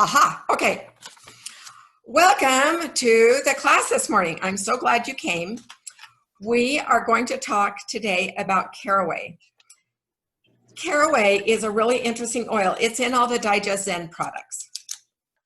Aha, okay. Welcome to the class this morning. I'm so glad you came. We are going to talk today about Caraway. Caraway is a really interesting oil. It's in all the Digest Zen products.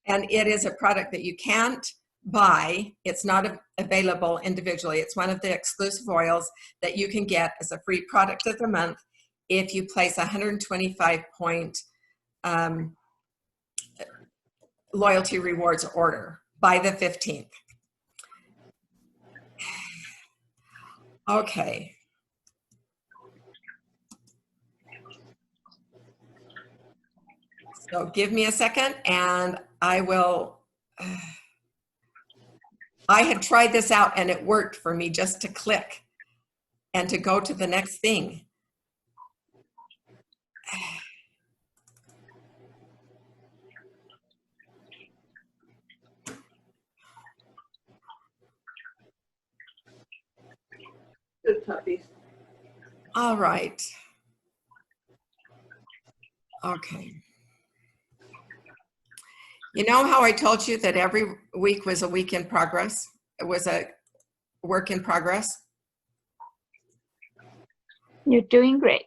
And it is a product that you can't buy. It's not available individually. It's one of the exclusive oils that you can get as a free product of the month if you place a 125-point loyalty rewards order by the 15th. Okay. So give me a second and I will, I had tried this out and it worked for me just to click and to go to the next thing. Good puppies. All right. Okay. You know how I told you that every week was a week in progress? It was a work in progress? You're doing great.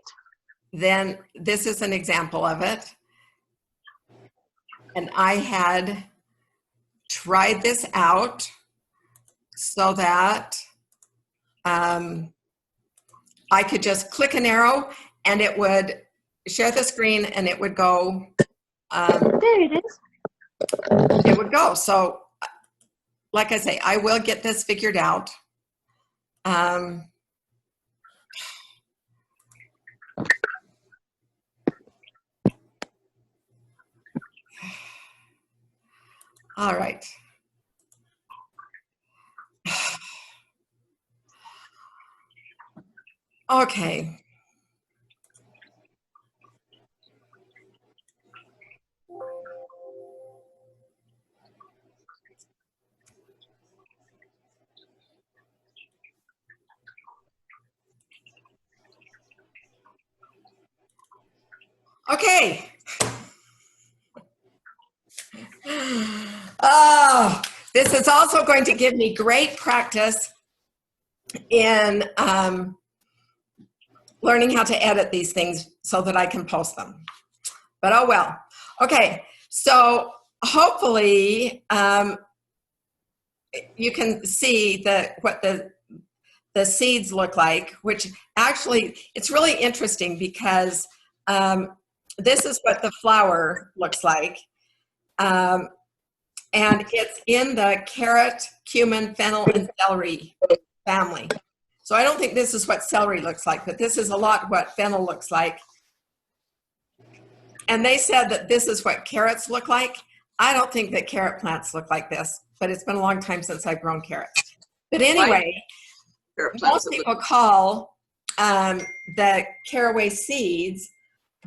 Then this is an example of it. And I had tried this out so that I could just click an arrow and it would share the screen and it would go. There it is. It would go. So like I say, I will get this figured out. All right. Okay. Okay. Oh, this is also going to give me great practice in learning how to edit these things so that I can post them. But oh well. Okay, so hopefully you can see what the seeds look like, which actually it's really interesting because this is what the flower looks like. And it's in the carrot, cumin, fennel, and celery family. So I don't think this is what celery looks like, but this is a lot what fennel looks like. And they said that this is what carrots look like. I don't think that carrot plants look like this, but it's been a long time since I've grown carrots. But anyway, most people call the caraway seeds,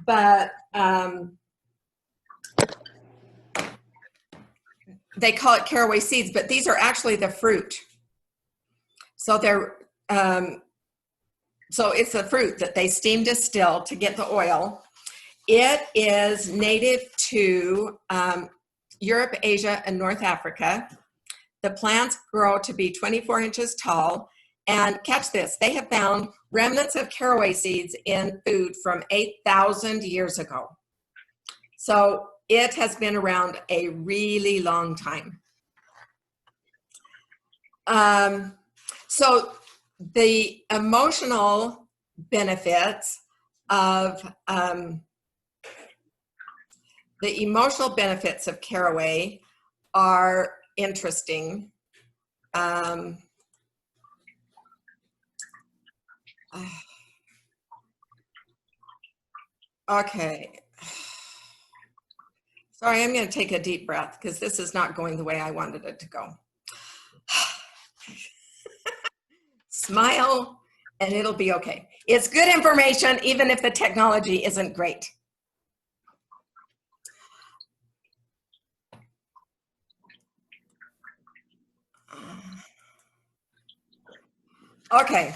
but they call it caraway seeds, but these are actually the fruit. So they're so it's the fruit that they steam distill to get the oil. It is native to Europe, Asia, and North Africa. The plants grow to be 24 inches tall. And catch this, they have found remnants of caraway seeds in food from 8,000 years ago. So it has been around a really long time. So the emotional benefits of caraway are interesting. Okay. Sorry, I'm going to take a deep breath because this is not going the way I wanted it to go. Smile and it'll be okay. It's good information even if the technology isn't great. Okay,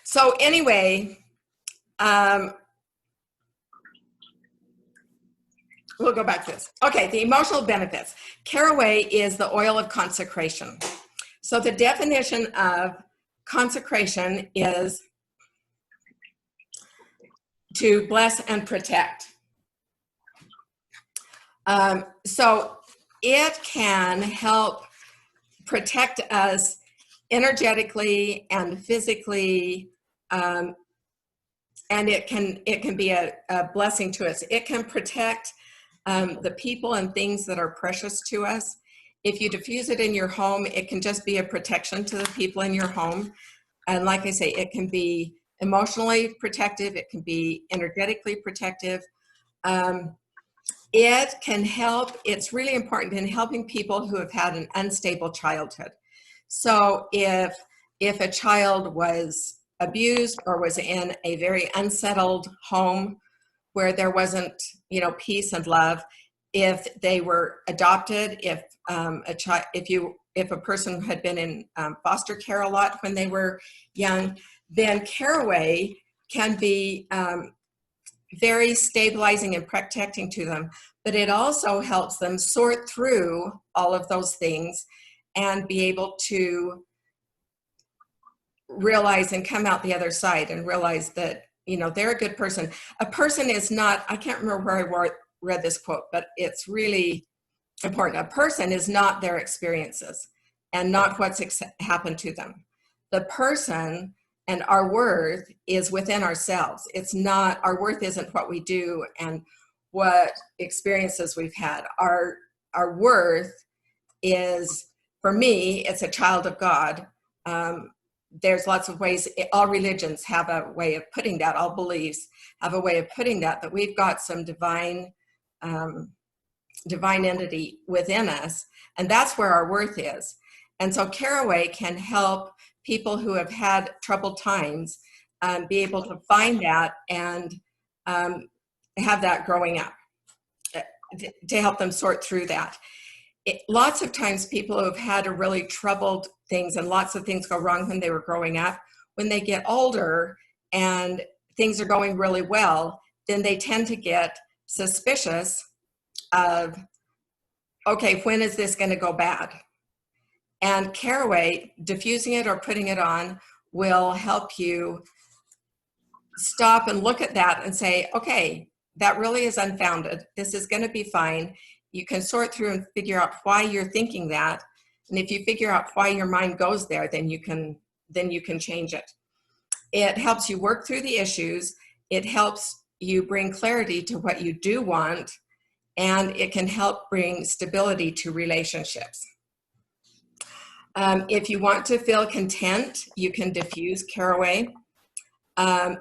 so anyway, we'll go back to this. Okay, the emotional benefits. Caraway is the oil of consecration. So the definition of consecration is to bless and protect. So it can help protect us energetically and physically, and it can be a blessing to us. It can protect the people and things that are precious to us. If you diffuse it in your home, it can just be a protection to the people in your home. And like I say, it can be emotionally protective. It can be energetically protective. It can help. It's really important in helping people who have had an unstable childhood. So if a child was abused or was in a very unsettled home where there wasn't, peace and love, if they were adopted, if a person had been in foster care a lot when they were young, then Caraway can be very stabilizing and protecting to them. But it also helps them sort through all of those things and be able to realize and come out the other side and realize that, they're a good person. A person is not, I can't remember where I read this quote, but it's really important. A person is not their experiences and not what's happened to them. The person and our worth is within ourselves. It's not, our worth isn't what we do and what experiences we've had. Our worth is, for me, it's a child of God. There's lots of ways, all religions have a way of putting that, all beliefs have a way of putting that we've got some divine entity within us, and that's where our worth is. And so Caraway can help people who have had troubled times be able to find that and have that growing up to help them sort through that. Lots of times people who have had a really troubled things and lots of things go wrong when they were growing up, when they get older and things are going really well, then they tend to get suspicious of, okay, when is this going to go bad? And Caraway, diffusing it or putting it on, will help you stop and look at that and say, okay, that really is unfounded. This is going to be fine. You can sort through and figure out why you're thinking that. And if you figure out why your mind goes there, then you can change it. It helps you work through the issues. It helps you bring clarity to what you do want, and it can help bring stability to relationships. If you want to feel content, you can diffuse Caraway. One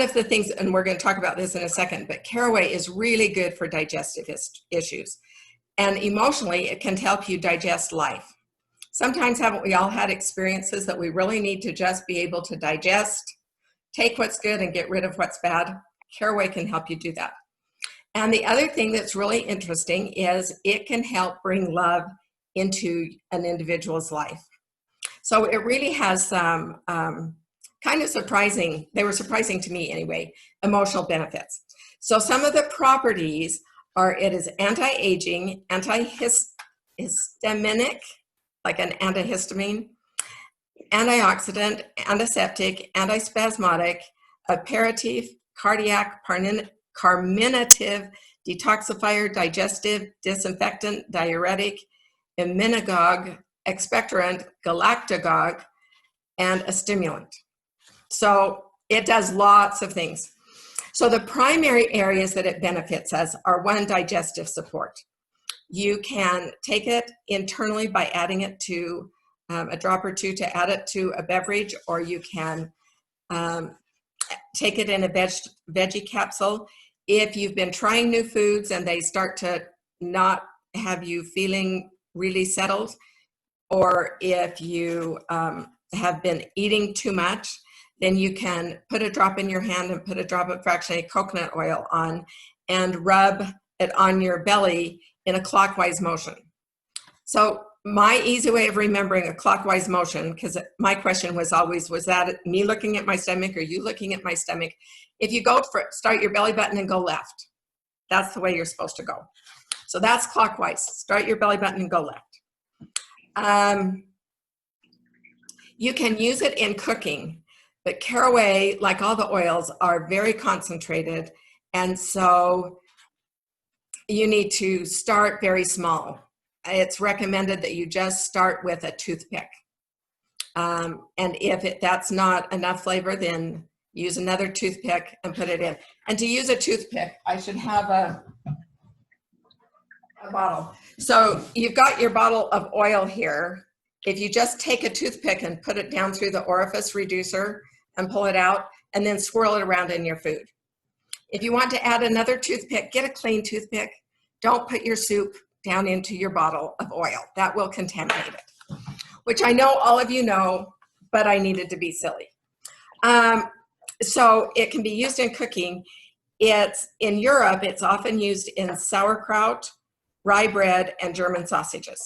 of the things, and we're going to talk about this in a second, but Caraway is really good for digestive issues. And emotionally, it can help you digest life. Sometimes haven't we all had experiences that we really need to just be able to digest, take what's good and get rid of what's bad? Caraway can help you do that. And the other thing that's really interesting is it can help bring love into an individual's life. So it really has some kind of surprising, they were surprising to me anyway, emotional benefits. So some of the properties are, it is anti-aging, antihistaminic, like an antihistamine, antioxidant, antiseptic, antispasmodic, apparative, cardiac, carminative, detoxifier, digestive, disinfectant, diuretic, immunagogue, expectorant, galactagogue, and a stimulant. So it does lots of things. So the primary areas that it benefits us are, one, digestive support. You can take it internally by adding it to a drop or two to add it to a beverage, or you can take it in a veggie capsule. If you've been trying new foods and they start to not have you feeling really settled, or if you have been eating too much, then you can put a drop in your hand and put a drop of fractionated coconut oil on and rub it on your belly in a clockwise motion. So my easy way of remembering a clockwise motion, because my question was always, was that me looking at my stomach or you looking at my stomach? If you go for start your belly button and go left, That's the way you're supposed to go. So that's clockwise. Start your belly button and go left. You can use it in cooking, but caraway, like all the oils, are very concentrated, and so you need to start very small. It's recommended that you just start with a toothpick. And if that's not enough flavor, then use another toothpick and put it in. And to use a toothpick, I should have a bottle. So you've got your bottle of oil here. If you just take a toothpick and put it down through the orifice reducer and pull it out, and then swirl it around in your food. If you want to add another toothpick, get a clean toothpick. Don't put your soup down into your bottle of oil. That will contaminate it, which I know all of you know, but I needed to be silly. So it can be used in cooking. In Europe, it's often used in sauerkraut, rye bread, and German sausages.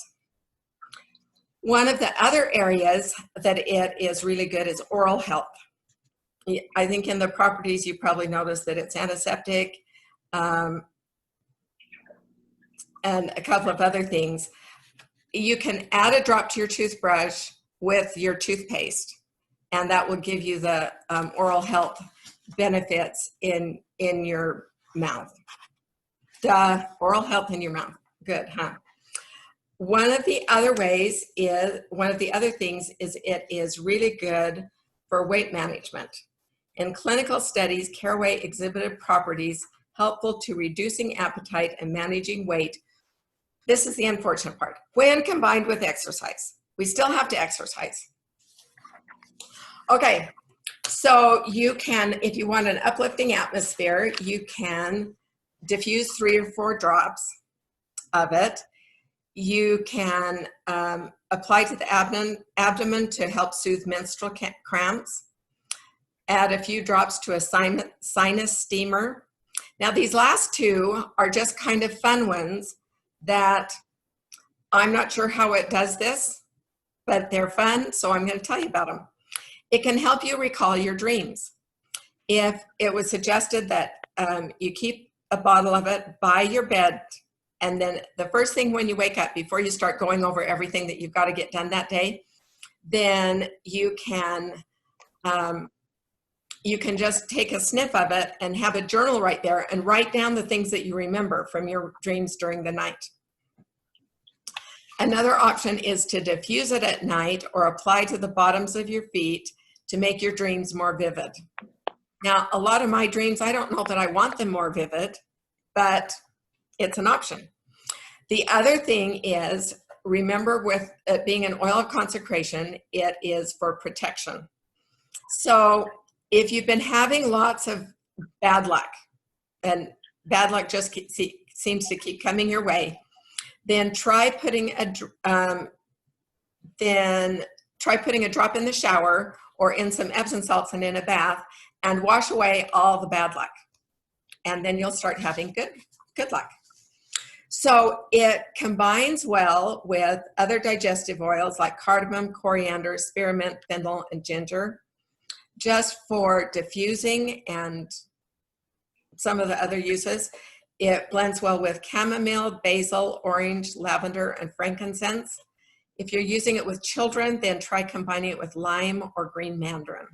One of the other areas that it is really good is oral health. I think in the properties you probably noticed that it's antiseptic and a couple of other things. You can add a drop to your toothbrush with your toothpaste, and that will give you the oral health benefits in your mouth. The oral health in your mouth. Good, huh? One of the other things is it is really good for weight management. In clinical studies, caraway exhibited properties helpful to reducing appetite and managing weight. This is the unfortunate part. When combined with exercise, we still have to exercise. Okay, so you can, if you want an uplifting atmosphere, you can diffuse 3 or 4 drops of it. You can apply to the abdomen to help soothe menstrual cramps. Add a few drops to a sinus steamer. Now these last 2 are just kind of fun ones that I'm not sure how it does this, but they're fun, so I'm going to tell you about them. It can help you recall your dreams. If it was suggested that you keep a bottle of it by your bed, and then the first thing when you wake up, before you start going over everything that you've got to get done that day, then you can just take a sniff of it and have a journal right there and write down the things that you remember from your dreams during the night. Another option is to diffuse it at night or apply to the bottoms of your feet to make your dreams more vivid. Now, a lot of my dreams, I don't know that I want them more vivid, but it's an option. The other thing is, remember with it being an oil of consecration, it is for protection. So if you've been having lots of bad luck, and bad luck just seems to keep coming your way, then try putting a drop in the shower or in some Epsom salts and in a bath, and wash away all the bad luck. And then you'll start having good luck. So it combines well with other digestive oils like cardamom, coriander, spearmint, fennel, and ginger, just for diffusing and some of the other uses. It blends well with chamomile, basil, orange, lavender, and frankincense. If you're using it with children, then try combining it with lime or green mandarin.